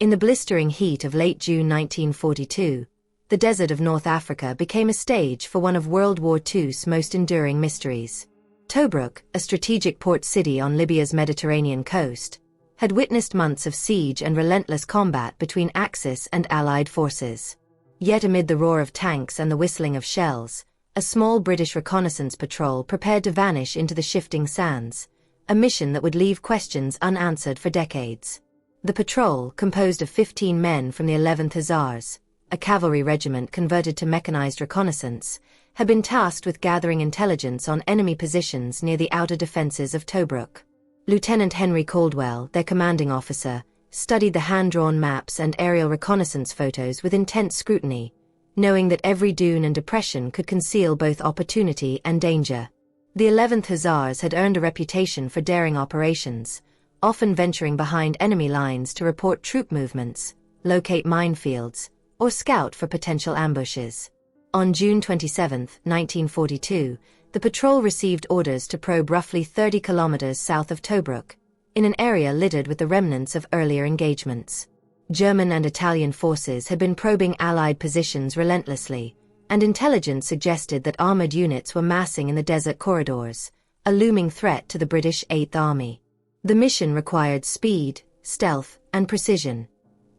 In the blistering heat of late June 1942, the desert of North Africa became a stage for one of World War II's most enduring mysteries. Tobruk, a strategic port city on Libya's Mediterranean coast, had witnessed months of siege and relentless combat between Axis and Allied forces. Yet amid the roar of tanks and the whistling of shells, a small British reconnaissance patrol prepared to vanish into the shifting sands, a mission that would leave questions unanswered for decades. The patrol, composed of 15 men from the 11th Hussars, a cavalry regiment converted to mechanized reconnaissance, had been tasked with gathering intelligence on enemy positions near the outer defenses of Tobruk. Lieutenant Henry Caldwell, their commanding officer, studied the hand-drawn maps and aerial reconnaissance photos with intense scrutiny, knowing that every dune and depression could conceal both opportunity and danger. The 11th Hussars had earned a reputation for daring operations, often venturing behind enemy lines to report troop movements, locate minefields, or scout for potential ambushes. On June 27, 1942, the patrol received orders to probe roughly 30 kilometers south of Tobruk, in an area littered with the remnants of earlier engagements. German and Italian forces had been probing Allied positions relentlessly, and intelligence suggested that armored units were massing in the desert corridors, a looming threat to the British Eighth Army. The mission required speed, stealth, and precision.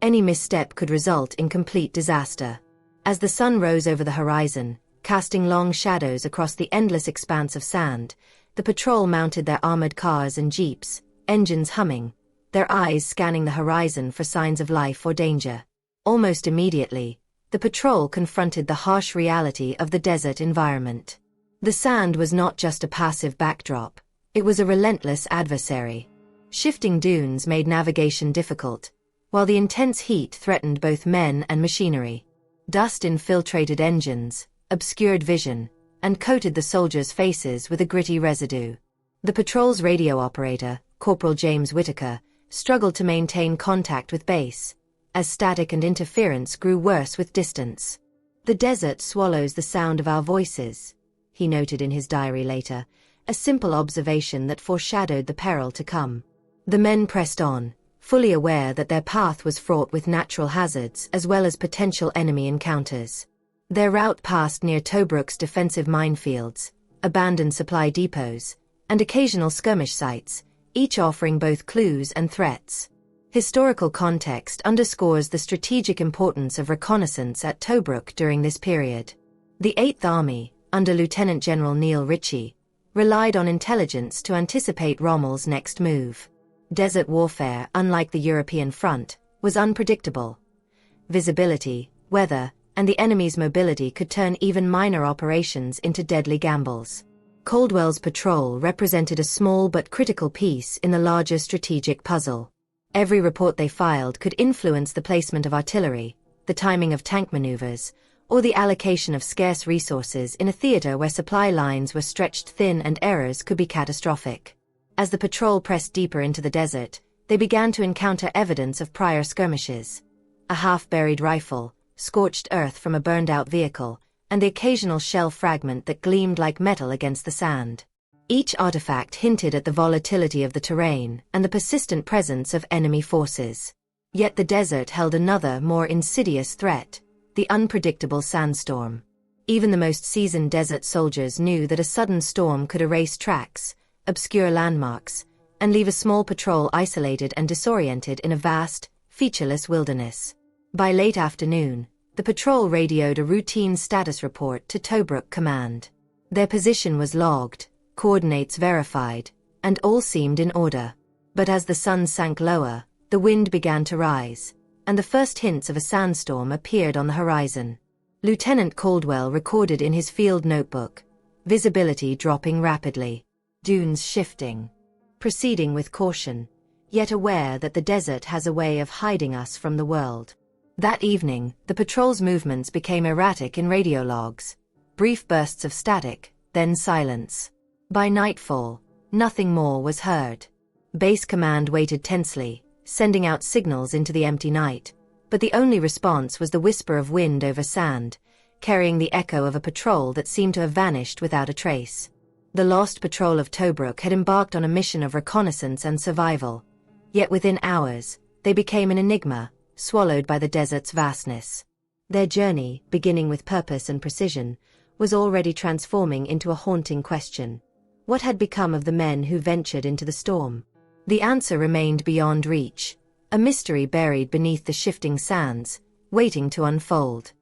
Any misstep could result in complete disaster. As the sun rose over the horizon, casting long shadows across the endless expanse of sand, the patrol mounted their armored cars and jeeps, engines humming, their eyes scanning the horizon for signs of life or danger. Almost immediately, the patrol confronted the harsh reality of the desert environment. The sand was not just a passive backdrop, it was a relentless adversary. Shifting dunes made navigation difficult, while the intense heat threatened both men and machinery. Dust infiltrated engines, obscured vision, and coated the soldiers' faces with a gritty residue. The patrol's radio operator, Corporal James Whitaker, struggled to maintain contact with base, as static and interference grew worse with distance. "The desert swallows the sound of our voices," he noted in his diary later, a simple observation that foreshadowed the peril to come. The men pressed on, fully aware that their path was fraught with natural hazards as well as potential enemy encounters. Their route passed near Tobruk's defensive minefields, abandoned supply depots, and occasional skirmish sites, each offering both clues and threats. Historical context underscores the strategic importance of reconnaissance at Tobruk during this period. The Eighth Army, under Lieutenant General Neil Ritchie, relied on intelligence to anticipate Rommel's next move. Desert warfare, unlike the European front, was unpredictable. Visibility, weather, and the enemy's mobility could turn even minor operations into deadly gambles. Caldwell's patrol represented a small but critical piece in the larger strategic puzzle. Every report they filed could influence the placement of artillery, the timing of tank maneuvers, or the allocation of scarce resources in a theater where supply lines were stretched thin and errors could be catastrophic. As the patrol pressed deeper into the desert, they began to encounter evidence of prior skirmishes. A half-buried rifle, scorched earth from a burned-out vehicle, and the occasional shell fragment that gleamed like metal against the sand. Each artifact hinted at the volatility of the terrain and the persistent presence of enemy forces. Yet the desert held another, more insidious threat: the unpredictable sandstorm. Even the most seasoned desert soldiers knew that a sudden storm could erase tracks, obscure landmarks, and leave a small patrol isolated and disoriented in a vast, featureless wilderness. By late afternoon, the patrol radioed a routine status report to Tobruk Command. Their position was logged, coordinates verified, and all seemed in order. But as the sun sank lower, the wind began to rise, and the first hints of a sandstorm appeared on the horizon. Lieutenant Caldwell recorded in his field notebook, visibility dropping rapidly, dunes shifting. Proceeding with caution, yet aware that the desert has a way of hiding us from the world. That evening, the patrol's movements became erratic in radio logs. Brief bursts of static, then silence. By nightfall, nothing more was heard. Base command waited tensely, sending out signals into the empty night, but the only response was the whisper of wind over sand, carrying the echo of a patrol that seemed to have vanished without a trace. The lost patrol of Tobruk had embarked on a mission of reconnaissance and survival, yet within hours, they became an enigma, swallowed by the desert's vastness. Their journey, beginning with purpose and precision, was already transforming into a haunting question. What had become of the men who ventured into the storm? The answer remained beyond reach, a mystery buried beneath the shifting sands, waiting to unfold.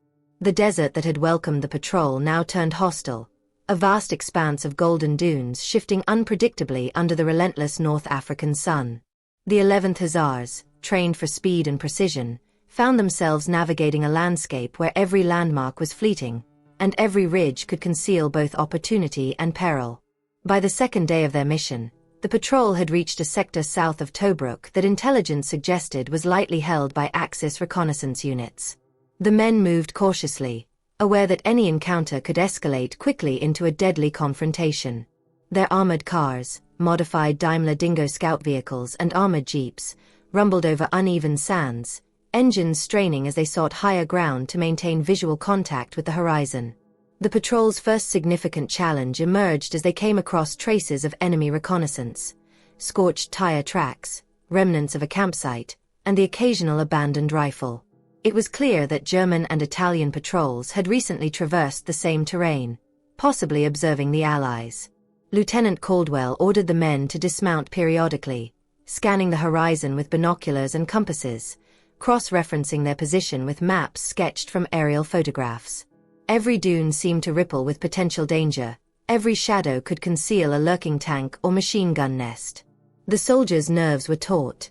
The desert that had welcomed the patrol now turned hostile, a vast expanse of golden dunes shifting unpredictably under the relentless North African sun. The 11th Hussars, trained for speed and precision, found themselves navigating a landscape where every landmark was fleeting, and every ridge could conceal both opportunity and peril. By the second day of their mission, the patrol had reached a sector south of Tobruk that intelligence suggested was lightly held by Axis reconnaissance units. The men moved cautiously, aware that any encounter could escalate quickly into a deadly confrontation. Their armored cars, modified Daimler Dingo scout vehicles and armored jeeps, rumbled over uneven sands, engines straining as they sought higher ground to maintain visual contact with the horizon. The patrol's first significant challenge emerged as they came across traces of enemy reconnaissance, scorched tire tracks, remnants of a campsite, and the occasional abandoned rifle. It was clear that German and Italian patrols had recently traversed the same terrain, possibly observing the Allies. Lieutenant Caldwell ordered the men to dismount periodically, scanning the horizon with binoculars and compasses, cross-referencing their position with maps sketched from aerial photographs. Every dune seemed to ripple with potential danger, every shadow could conceal a lurking tank or machine gun nest. The soldiers' nerves were taut.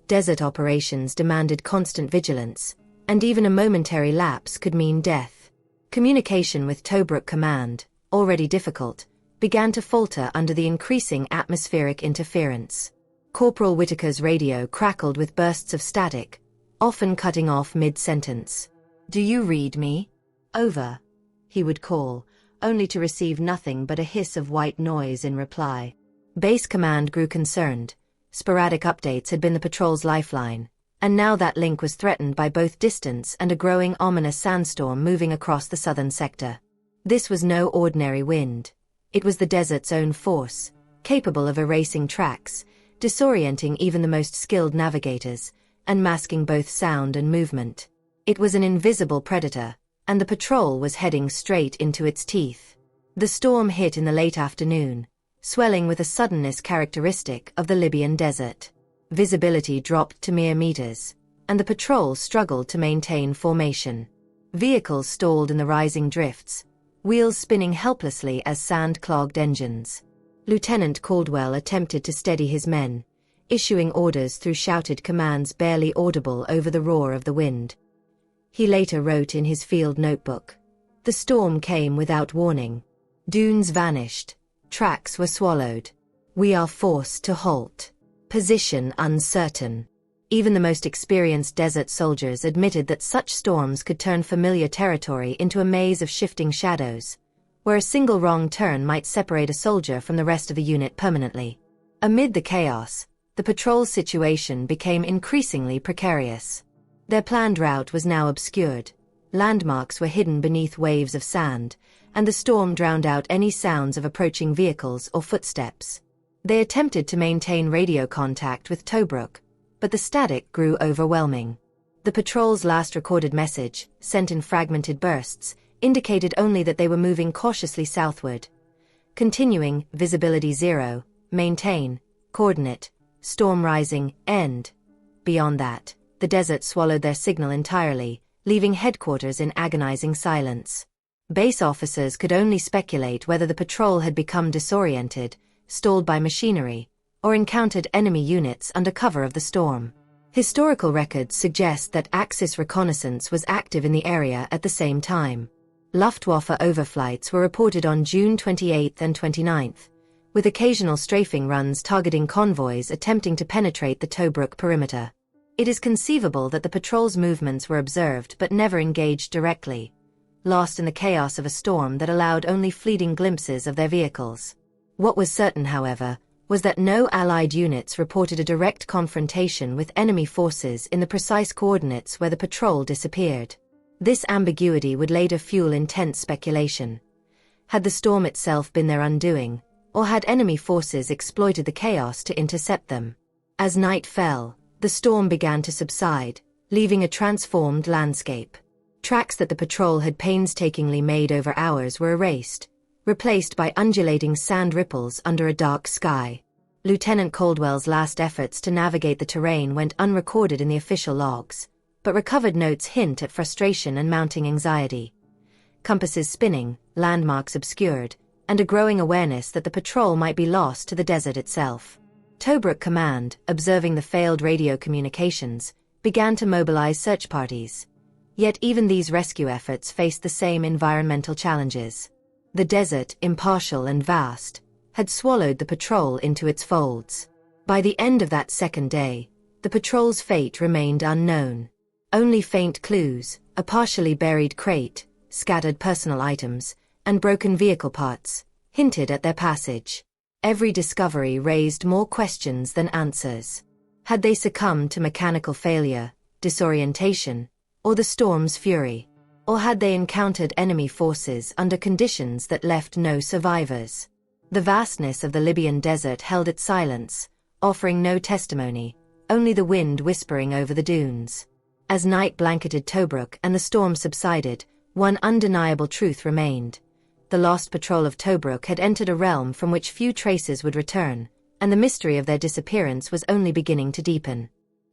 Desert operations demanded constant vigilance, and even a momentary lapse could mean death. Communication with Tobruk Command, already difficult, began to falter under the increasing atmospheric interference. Corporal Whitaker's radio crackled with bursts of static, often cutting off mid-sentence. "Do you read me? Over," he would call, only to receive nothing but a hiss of white noise in reply. Base command grew concerned. Sporadic updates had been the patrol's lifeline, and now that link was threatened by both distance and a growing ominous sandstorm moving across the southern sector. This was no ordinary wind. It was the desert's own force, capable of erasing tracks, disorienting even the most skilled navigators, and masking both sound and movement. It was an invisible predator, and the patrol was heading straight into its teeth. The storm hit in the late afternoon, swelling with a suddenness characteristic of the Libyan desert. Visibility dropped to mere meters, and the patrol struggled to maintain formation. Vehicles stalled in the rising drifts, wheels spinning helplessly as sand clogged engines. Lieutenant Caldwell attempted to steady his men, issuing orders through shouted commands barely audible over the roar of the wind. He later wrote in his field notebook, "The storm came without warning. Dunes vanished. Tracks were swallowed. We are forced to halt. Position uncertain." Even the most experienced desert soldiers admitted that such storms could turn familiar territory into a maze of shifting shadows, where a single wrong turn might separate a soldier from the rest of the unit permanently. Amid the chaos, the patrol's situation became increasingly precarious. Their planned route was now obscured. Landmarks were hidden beneath waves of sand, and the storm drowned out any sounds of approaching vehicles or footsteps. They attempted to maintain radio contact with Tobruk, but the static grew overwhelming. The patrol's last recorded message, sent in fragmented bursts, indicated only that they were moving cautiously southward. Continuing, visibility 0, maintain, coordinate, storm rising, end. Beyond that, the desert swallowed their signal entirely, leaving headquarters in agonizing silence. Base officers could only speculate whether the patrol had become disoriented, stalled by machinery, or encountered enemy units under cover of the storm. Historical records suggest that Axis reconnaissance was active in the area at the same time. Luftwaffe overflights were reported on June 28 and 29, with occasional strafing runs targeting convoys attempting to penetrate the Tobruk perimeter. It is conceivable that the patrol's movements were observed but never engaged directly, lost in the chaos of a storm that allowed only fleeting glimpses of their vehicles. What was certain, however, was that no Allied units reported a direct confrontation with enemy forces in the precise coordinates where the patrol disappeared. This ambiguity would later fuel intense speculation. Had the storm itself been their undoing, or had enemy forces exploited the chaos to intercept them? As night fell, the storm began to subside, leaving a transformed landscape. Tracks that the patrol had painstakingly made over hours were erased, replaced by undulating sand ripples under a dark sky. Lieutenant Caldwell's last efforts to navigate the terrain went unrecorded in the official logs, but recovered notes hint at frustration and mounting anxiety. Compasses spinning, landmarks obscured, and a growing awareness that the patrol might be lost to the desert itself. Tobruk Command, observing the failed radio communications, began to mobilize search parties. Yet even these rescue efforts faced the same environmental challenges. The desert, impartial and vast, had swallowed the patrol into its folds. By the end of that second day, the patrol's fate remained unknown. Only faint clues, a partially buried crate, scattered personal items, and broken vehicle parts, hinted at their passage. Every discovery raised more questions than answers. Had they succumbed to mechanical failure, disorientation, or the storm's fury? Or had they encountered enemy forces under conditions that left no survivors? The vastness of the Libyan desert held its silence, offering no testimony, only the wind whispering over the dunes. As night blanketed Tobruk and the storm subsided, one undeniable truth remained. The lost patrol of Tobruk had entered a realm from which few traces would return, and the mystery of their disappearance was only beginning to deepen.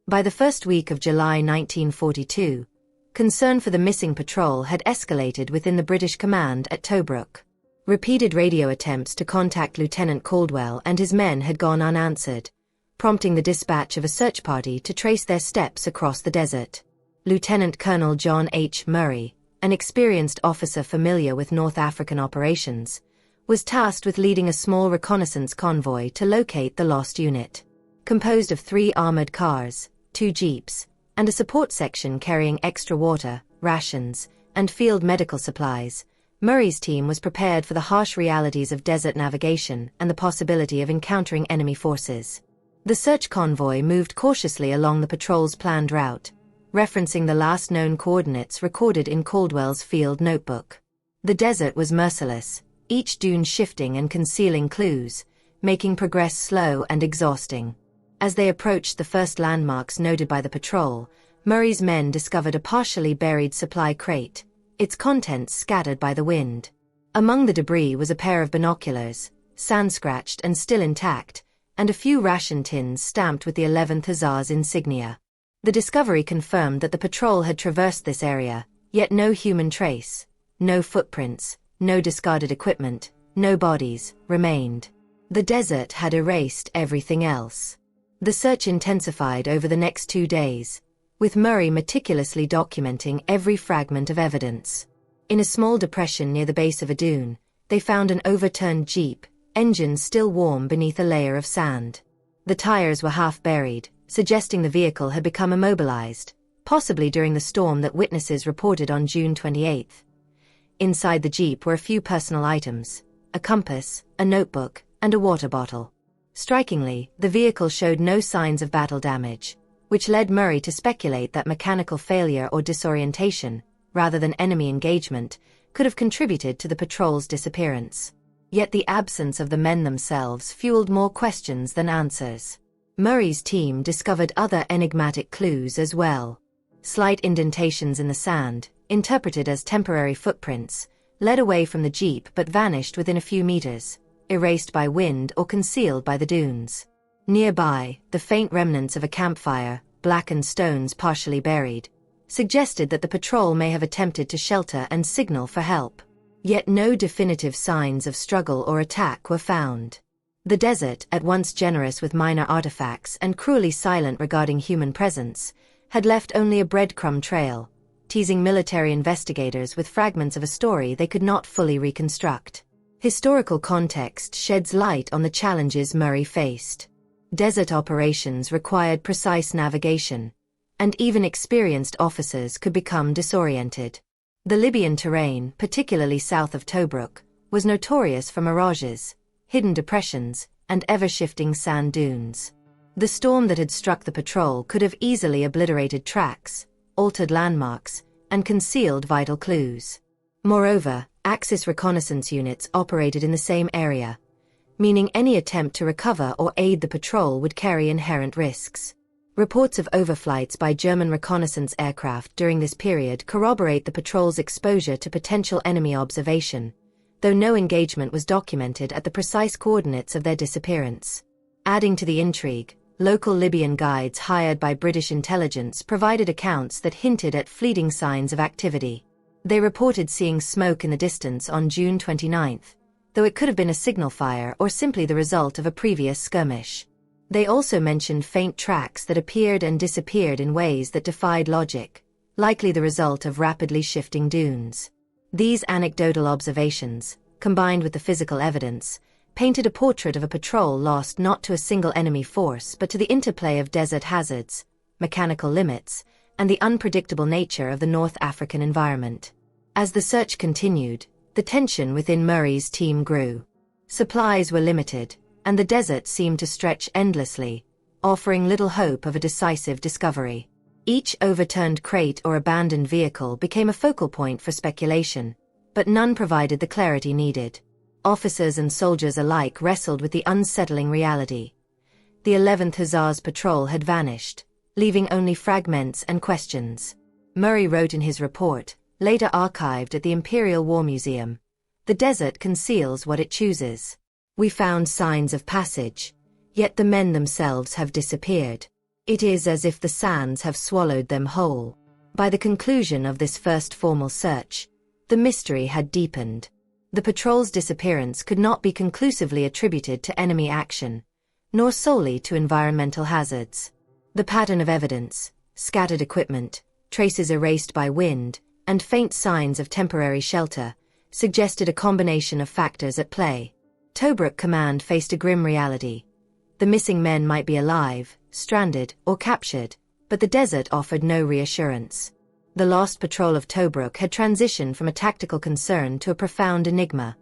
By the first week of July 1942, concern for the missing patrol had escalated within the British command at Tobruk. Repeated radio attempts to contact Lieutenant Caldwell and his men had gone unanswered, prompting the dispatch of a search party to trace their steps across the desert. Lieutenant Colonel John H. Murray, an experienced officer familiar with North African operations, was tasked with leading a small reconnaissance convoy to locate the lost unit. Composed of 3 armored cars, 2 jeeps, and a support section carrying extra water, rations, and field medical supplies, Murray's team was prepared for the harsh realities of desert navigation and the possibility of encountering enemy forces. The search convoy moved cautiously along the patrol's planned route, referencing the last known coordinates recorded in Caldwell's field notebook. The desert was merciless, each dune shifting and concealing clues, making progress slow and exhausting. As they approached the first landmarks noted by the patrol, Murray's men discovered a partially buried supply crate, its contents scattered by the wind. Among the debris was a pair of binoculars, sand-scratched and still intact, and a few ration tins stamped with the 11th Hussars insignia. The discovery confirmed that the patrol had traversed this area, yet no human trace, no footprints, no discarded equipment, no bodies, remained. The desert had erased everything else. The search intensified over the next 2 days, with Murray meticulously documenting every fragment of evidence. In a small depression near the base of a dune, they found an overturned jeep, engine still warm beneath a layer of sand. The tires were half buried, suggesting the vehicle had become immobilized, possibly during the storm that witnesses reported on June 28. Inside the jeep were a few personal items, a compass, a notebook, and a water bottle. Strikingly, the vehicle showed no signs of battle damage, which led Murray to speculate that mechanical failure or disorientation, rather than enemy engagement, could have contributed to the patrol's disappearance. Yet the absence of the men themselves fueled more questions than answers. Murray's team discovered other enigmatic clues as well. Slight indentations in the sand, interpreted as temporary footprints, led away from the jeep but vanished within a few meters, erased by wind or concealed by the dunes. Nearby, the faint remnants of a campfire, blackened stones partially buried, suggested that the patrol may have attempted to shelter and signal for help. Yet no definitive signs of struggle or attack were found. The desert, at once generous with minor artifacts and cruelly silent regarding human presence, had left only a breadcrumb trail, teasing military investigators with fragments of a story they could not fully reconstruct. Historical context sheds light on the challenges Murray faced. Desert operations required precise navigation, and even experienced officers could become disoriented. The Libyan terrain, particularly south of Tobruk, was notorious for mirages, hidden depressions, and ever-shifting sand dunes. The storm that had struck the patrol could have easily obliterated tracks, altered landmarks, and concealed vital clues. Moreover, Axis reconnaissance units operated in the same area, meaning any attempt to recover or aid the patrol would carry inherent risks. Reports of overflights by German reconnaissance aircraft during this period corroborate the patrol's exposure to potential enemy observation, though no engagement was documented at the precise coordinates of their disappearance. Adding to the intrigue, local Libyan guides hired by British intelligence provided accounts that hinted at fleeting signs of activity. They reported seeing smoke in the distance on June 29, though it could have been a signal fire or simply the result of a previous skirmish. They also mentioned faint tracks that appeared and disappeared in ways that defied logic, likely the result of rapidly shifting dunes. These anecdotal observations, combined with the physical evidence, painted a portrait of a patrol lost not to a single enemy force but to the interplay of desert hazards, mechanical limits, and the unpredictable nature of the North African environment. As the search continued, the tension within Murray's team grew. Supplies were limited, and the desert seemed to stretch endlessly, offering little hope of a decisive discovery. Each overturned crate or abandoned vehicle became a focal point for speculation, but none provided the clarity needed. Officers and soldiers alike wrestled with the unsettling reality. The 11th Hussars Patrol had vanished, leaving only fragments and questions. Murray wrote in his report, later archived at the Imperial War Museum, "The desert conceals what it chooses. We found signs of passage, yet the men themselves have disappeared. It is as if the sands have swallowed them whole." By the conclusion of this first formal search, the mystery had deepened. The patrol's disappearance could not be conclusively attributed to enemy action, nor solely to environmental hazards. The pattern of evidence, scattered equipment, traces erased by wind, and faint signs of temporary shelter, suggested a combination of factors at play. Tobruk command faced a grim reality. The missing men might be alive, stranded, or captured, but the desert offered no reassurance. The lost patrol of Tobruk had transitioned from a tactical concern to a profound enigma,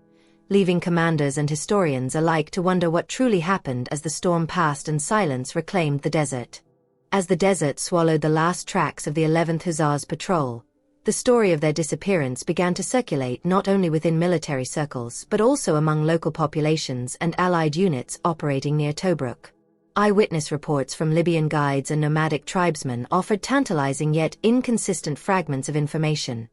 leaving commanders and historians alike to wonder what truly happened as the storm passed and silence reclaimed the desert. As the desert swallowed the last tracks of the 11th Hussars Patrol, the story of their disappearance began to circulate not only within military circles but also among local populations and Allied units operating near Tobruk. Eyewitness reports from Libyan guides and nomadic tribesmen offered tantalizing yet inconsistent fragments of information.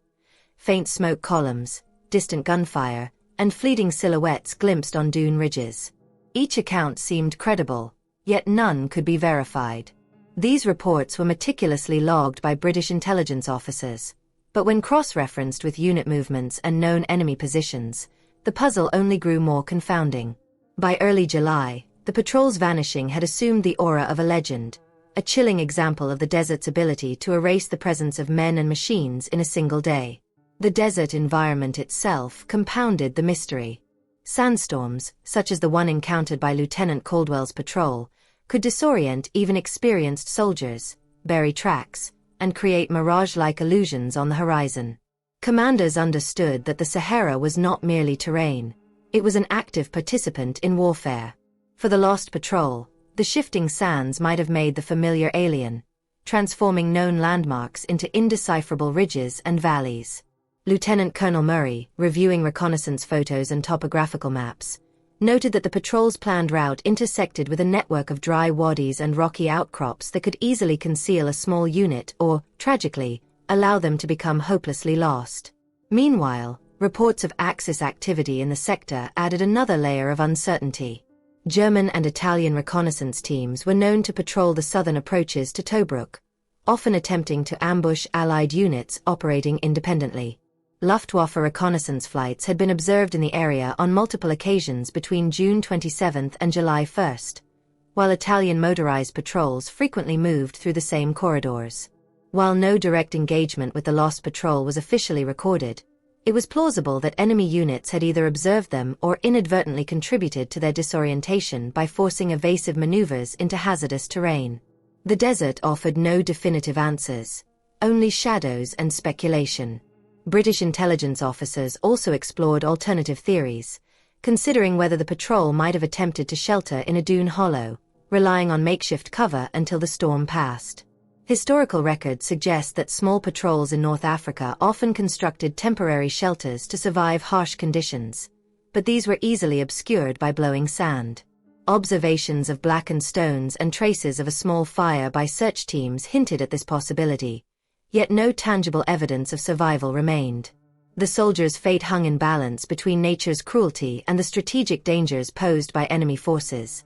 Faint smoke columns, distant gunfire, and fleeting silhouettes glimpsed on dune ridges. Each account seemed credible, yet none could be verified. These reports were meticulously logged by British intelligence officers, but when cross-referenced with unit movements and known enemy positions, the puzzle only grew more confounding. By early July, the patrol's vanishing had assumed the aura of a legend, a chilling example of the desert's ability to erase the presence of men and machines in a single day. The desert environment itself compounded the mystery. Sandstorms, such as the one encountered by Lieutenant Caldwell's patrol, could disorient even experienced soldiers, bury tracks, and create mirage-like illusions on the horizon. Commanders understood that the Sahara was not merely terrain, it was an active participant in warfare. For the lost patrol, the shifting sands might have made the familiar alien, transforming known landmarks into indecipherable ridges and valleys. Lieutenant Colonel Murray, reviewing reconnaissance photos and topographical maps, noted that the patrol's planned route intersected with a network of dry wadis and rocky outcrops that could easily conceal a small unit or, tragically, allow them to become hopelessly lost. Meanwhile, reports of Axis activity in the sector added another layer of uncertainty. German and Italian reconnaissance teams were known to patrol the southern approaches to Tobruk, often attempting to ambush Allied units operating independently. Luftwaffe reconnaissance flights had been observed in the area on multiple occasions between June 27 and July 1, while Italian motorized patrols frequently moved through the same corridors. While no direct engagement with the lost patrol was officially recorded, it was plausible that enemy units had either observed them or inadvertently contributed to their disorientation by forcing evasive maneuvers into hazardous terrain. The desert offered no definitive answers, only shadows and speculation. British intelligence officers also explored alternative theories, considering whether the patrol might have attempted to shelter in a dune hollow, relying on makeshift cover until the storm passed. Historical records suggest that small patrols in North Africa often constructed temporary shelters to survive harsh conditions, but these were easily obscured by blowing sand. Observations of blackened stones and traces of a small fire by search teams hinted at this possibility, yet no tangible evidence of survival remained. The soldiers' fate hung in balance between nature's cruelty and the strategic dangers posed by enemy forces,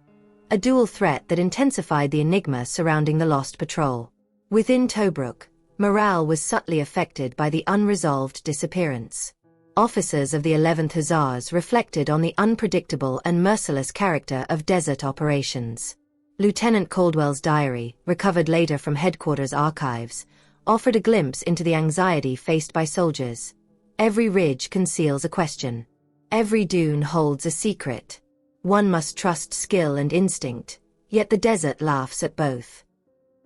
a dual threat that intensified the enigma surrounding the lost patrol. Within Tobruk, morale was subtly affected by the unresolved disappearance. Officers of the 11th Hussars reflected on the unpredictable and merciless character of desert operations. Lieutenant Caldwell's diary, recovered later from headquarters archives, offered a glimpse into the anxiety faced by soldiers. Every ridge conceals a question. Every dune holds a secret. One must trust skill and instinct, yet the desert laughs at both.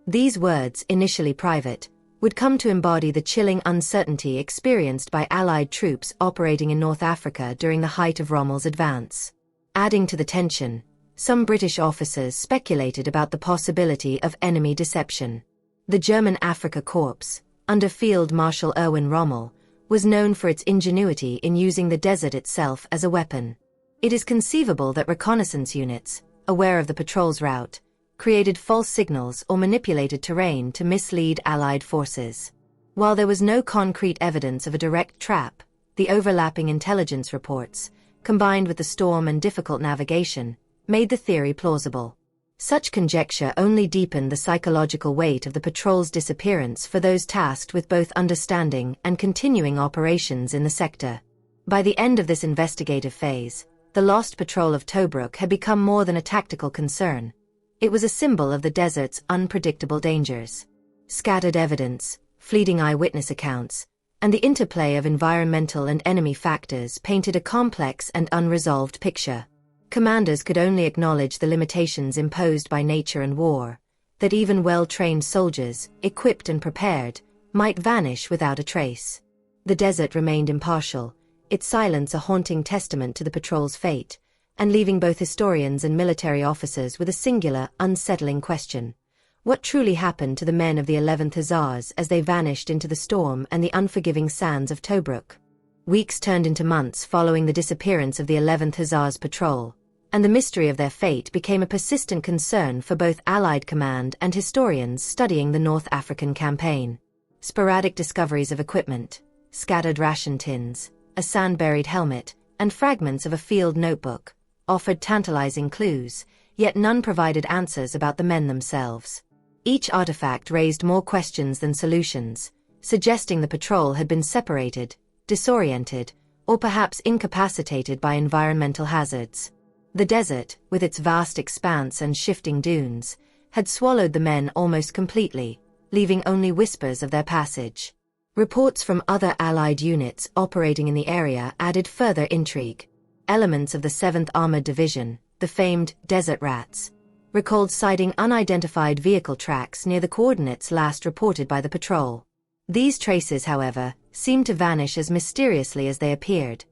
These words, initially private, would come to embody the chilling uncertainty experienced by Allied troops operating in North Africa during the height of Rommel's advance. Adding to the tension, some British officers speculated about the possibility of enemy deception. The German Afrika Korps, under Field Marshal Erwin Rommel, was known for its ingenuity in using the desert itself as a weapon. It is conceivable that reconnaissance units, aware of the patrol's route, created false signals or manipulated terrain to mislead Allied forces. While there was no concrete evidence of a direct trap, the overlapping intelligence reports, combined with the storm and difficult navigation, made the theory plausible. Such conjecture only deepened the psychological weight of the patrol's disappearance for those tasked with both understanding and continuing operations in the sector. By the end of this investigative phase, the lost patrol of Tobruk had become more than a tactical concern. It was a symbol of the desert's unpredictable dangers. Scattered evidence, fleeting eyewitness accounts, and the interplay of environmental and enemy factors painted a complex and unresolved picture. Commanders could only acknowledge the limitations imposed by nature and war, that even well-trained soldiers, equipped and prepared, might vanish without a trace. The desert remained impartial, its silence a haunting testament to the patrol's fate, and leaving both historians and military officers with a singular, unsettling question. What truly happened to the men of the 11th Hussars as they vanished into the storm and the unforgiving sands of Tobruk? Weeks turned into months following the disappearance of the 11th Hussars patrol, and the mystery of their fate became a persistent concern for both Allied command and historians studying the North African campaign. Sporadic discoveries of equipment, scattered ration tins, a sand-buried helmet, and fragments of a field notebook offered tantalizing clues, yet none provided answers about the men themselves. Each artifact raised more questions than solutions, suggesting the patrol had been separated, disoriented, or perhaps incapacitated by environmental hazards. The desert, with its vast expanse and shifting dunes, had swallowed the men almost completely, leaving only whispers of their passage. Reports from other Allied units operating in the area added further intrigue. Elements of the 7th Armored Division, the famed Desert Rats, recalled sighting unidentified vehicle tracks near the coordinates last reported by the patrol. These traces, however, seemed to vanish as mysteriously as they appeared,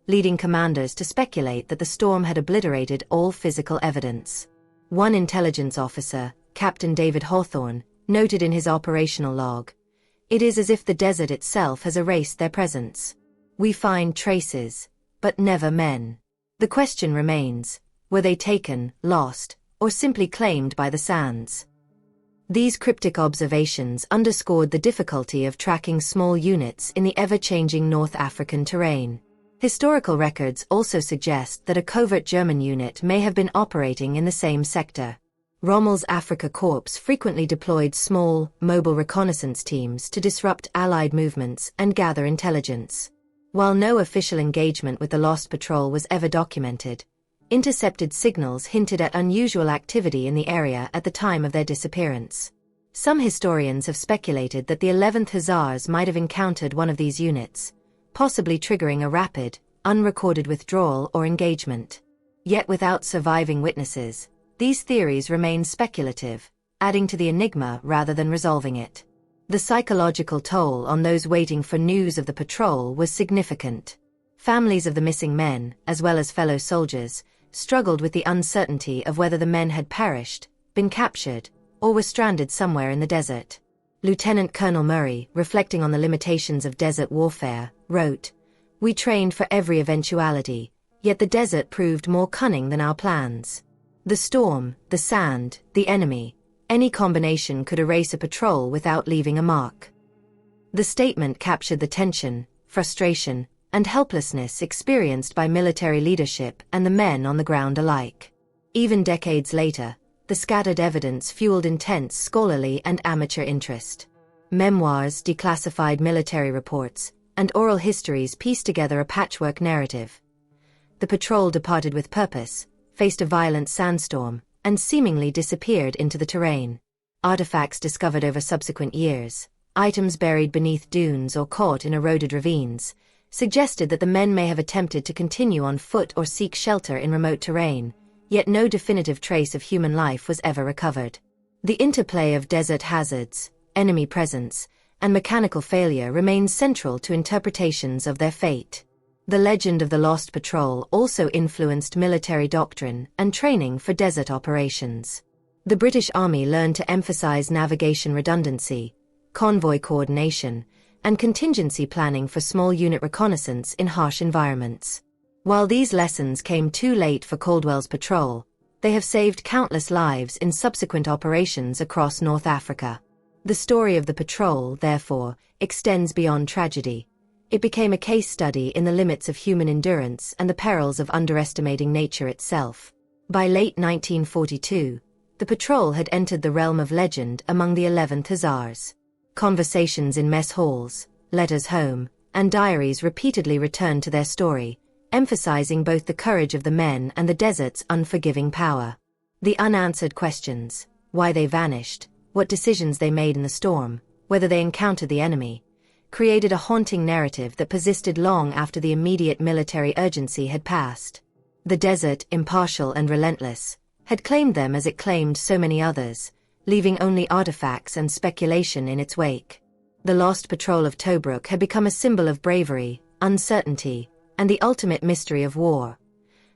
leading commanders to speculate that the storm had obliterated all physical evidence. One intelligence officer, Captain David Hawthorne, noted in his operational log, "It is as if the desert itself has erased their presence. We find traces, but never men." The question remains, were they taken, lost, or simply claimed by the sands? These cryptic observations underscored the difficulty of tracking small units in the ever-changing North African terrain. Historical records also suggest that a covert German unit may have been operating in the same sector. Rommel's Afrika Korps frequently deployed small, mobile reconnaissance teams to disrupt Allied movements and gather intelligence. While no official engagement with the lost patrol was ever documented, intercepted signals hinted at unusual activity in the area at the time of their disappearance. Some historians have speculated that the 11th Hussars might have encountered one of these units, possibly triggering a rapid, unrecorded withdrawal or engagement. Yet without surviving witnesses, these theories remain speculative, adding to the enigma rather than resolving it. The psychological toll on those waiting for news of the patrol was significant. Families of the missing men, as well as fellow soldiers, struggled with the uncertainty of whether the men had perished, been captured, or were stranded somewhere in the desert. Lieutenant Colonel Murray, reflecting on the limitations of desert warfare, wrote, "We trained for every eventuality, yet the desert proved more cunning than our plans." The storm, the sand, the enemy, any combination could erase a patrol without leaving a mark. The statement captured the tension, frustration, and helplessness experienced by military leadership and the men on the ground alike. Even decades later, the scattered evidence fueled intense scholarly and amateur interest. Memoirs, declassified military reports, and oral histories pieced together a patchwork narrative. The patrol departed with purpose, faced a violent sandstorm, and seemingly disappeared into the terrain. Artifacts discovered over subsequent years, items buried beneath dunes or caught in eroded ravines, suggested that the men may have attempted to continue on foot or seek shelter in remote terrain, yet no definitive trace of human life was ever recovered. The interplay of desert hazards, enemy presence, and mechanical failure remains central to interpretations of their fate. The legend of the Lost Patrol also influenced military doctrine and training for desert operations. The British Army learned to emphasize navigation redundancy, convoy coordination, and contingency planning for small unit reconnaissance in harsh environments. While these lessons came too late for Caldwell's patrol, they have saved countless lives in subsequent operations across North Africa. The story of the patrol, therefore, extends beyond tragedy. It became a case study in the limits of human endurance and the perils of underestimating nature itself. By late 1942, the patrol had entered the realm of legend among the 11th Hussars. Conversations in mess halls, letters home, and diaries repeatedly returned to their story, emphasizing both the courage of the men and the desert's unforgiving power. The unanswered questions, why they vanished, what decisions they made in the storm, whether they encountered the enemy, created a haunting narrative that persisted long after the immediate military urgency had passed. The desert, impartial and relentless, had claimed them as it claimed so many others, leaving only artifacts and speculation in its wake. The Lost Patrol of Tobruk had become a symbol of bravery, uncertainty, and the ultimate mystery of war.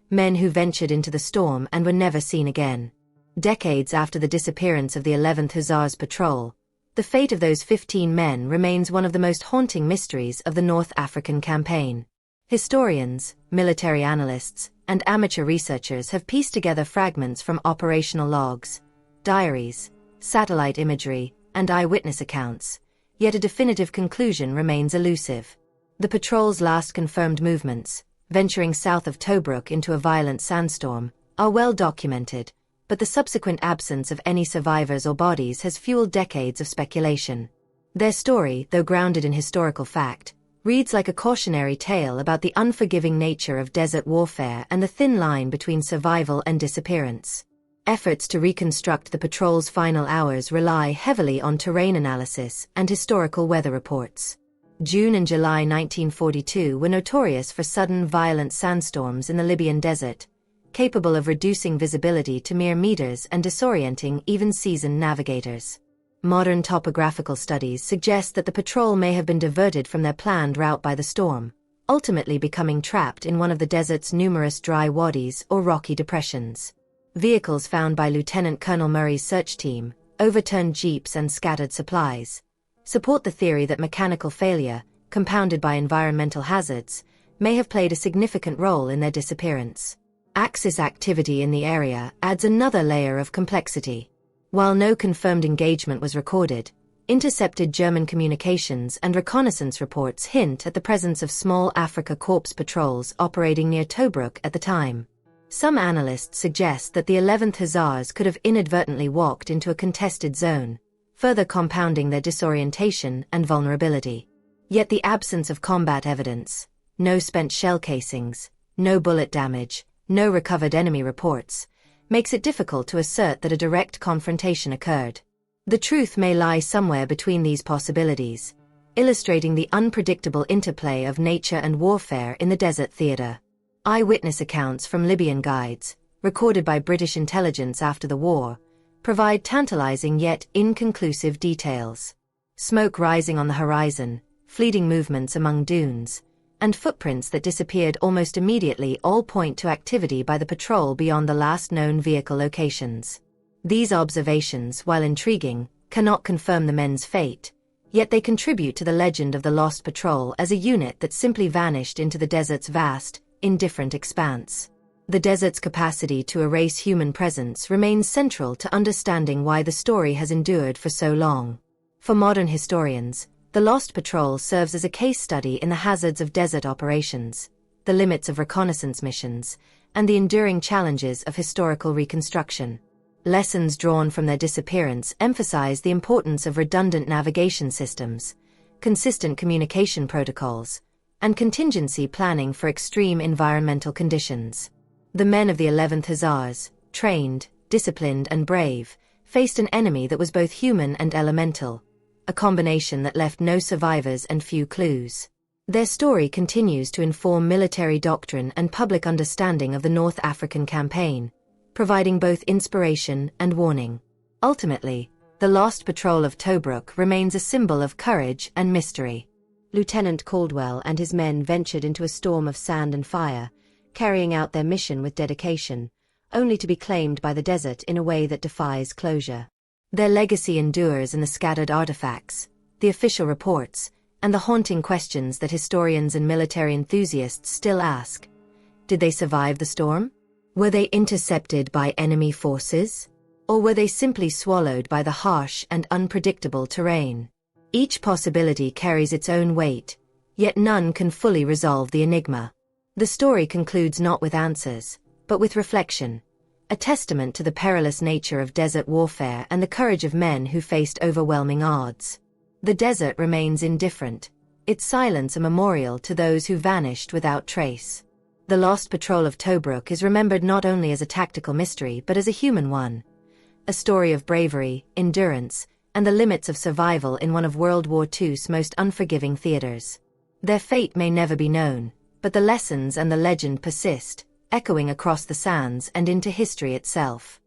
Men who ventured into the storm and were never seen again. Decades after the disappearance of the 11th Hussars Patrol, the fate of those 15 men remains one of the most haunting mysteries of the North African campaign. Historians, military analysts, and amateur researchers have pieced together fragments from operational logs, diaries, satellite imagery, and eyewitness accounts, yet a definitive conclusion remains elusive. The patrol's last confirmed movements, venturing south of Tobruk into a violent sandstorm, are well documented, but the subsequent absence of any survivors or bodies has fueled decades of speculation. Their story, though grounded in historical fact, reads like a cautionary tale about the unforgiving nature of desert warfare and the thin line between survival and disappearance. Efforts to reconstruct the patrol's final hours rely heavily on terrain analysis and historical weather reports. June and July 1942 were notorious for sudden violent sandstorms in the Libyan desert, capable of reducing visibility to mere meters and disorienting even seasoned navigators. Modern topographical studies suggest that the patrol may have been diverted from their planned route by the storm, ultimately becoming trapped in one of the desert's numerous dry wadis or rocky depressions. Vehicles found by Lieutenant Colonel Murray's search team, overturned jeeps and scattered supplies, support the theory that mechanical failure, compounded by environmental hazards, may have played a significant role in their disappearance. Axis activity in the area adds another layer of complexity. While no confirmed engagement was recorded, intercepted German communications and reconnaissance reports hint at the presence of small Afrika Korps patrols operating near Tobruk at the time. Some analysts suggest that the 11th Hussars could have inadvertently walked into a contested zone, further compounding their disorientation and vulnerability. Yet the absence of combat evidence, no spent shell casings, no bullet damage, no recovered enemy reports, makes it difficult to assert that a direct confrontation occurred. The truth may lie somewhere between these possibilities, illustrating the unpredictable interplay of nature and warfare in the desert theater. Eyewitness accounts from Libyan guides, recorded by British intelligence after the war, provide tantalizing yet inconclusive details. Smoke rising on the horizon, fleeting movements among dunes, and footprints that disappeared almost immediately all point to activity by the patrol beyond the last known vehicle locations. These observations, while intriguing, cannot confirm the men's fate, yet they contribute to the legend of the Lost Patrol as a unit that simply vanished into the desert's vast, indifferent expanse. The desert's capacity to erase human presence remains central to understanding why the story has endured for so long. For modern historians, the Lost Patrol serves as a case study in the hazards of desert operations, the limits of reconnaissance missions, and the enduring challenges of historical reconstruction. Lessons drawn from their disappearance emphasize the importance of redundant navigation systems, consistent communication protocols, and contingency planning for extreme environmental conditions. The men of the 11th Hussars, trained, disciplined, and brave, faced an enemy that was both human and elemental, a combination that left no survivors and few clues. Their story continues to inform military doctrine and public understanding of the North African campaign, providing both inspiration and warning. Ultimately, the Lost Patrol of Tobruk remains a symbol of courage and mystery. Lieutenant Caldwell and his men ventured into a storm of sand and fire, carrying out their mission with dedication, only to be claimed by the desert in a way that defies closure. Their legacy endures in the scattered artifacts, the official reports, and the haunting questions that historians and military enthusiasts still ask. Did they survive the storm? Were they intercepted by enemy forces? Or were they simply swallowed by the harsh and unpredictable terrain? Each possibility carries its own weight, yet none can fully resolve the enigma. The story concludes not with answers, but with reflection, a testament to the perilous nature of desert warfare and the courage of men who faced overwhelming odds. The desert remains indifferent, its silence a memorial to those who vanished without trace. The Lost Patrol of Tobruk is remembered not only as a tactical mystery but as a human one, a story of bravery, endurance, and the limits of survival in one of World War II's most unforgiving theaters. Their fate may never be known, but the lessons and the legend persist, echoing across the sands and into history itself.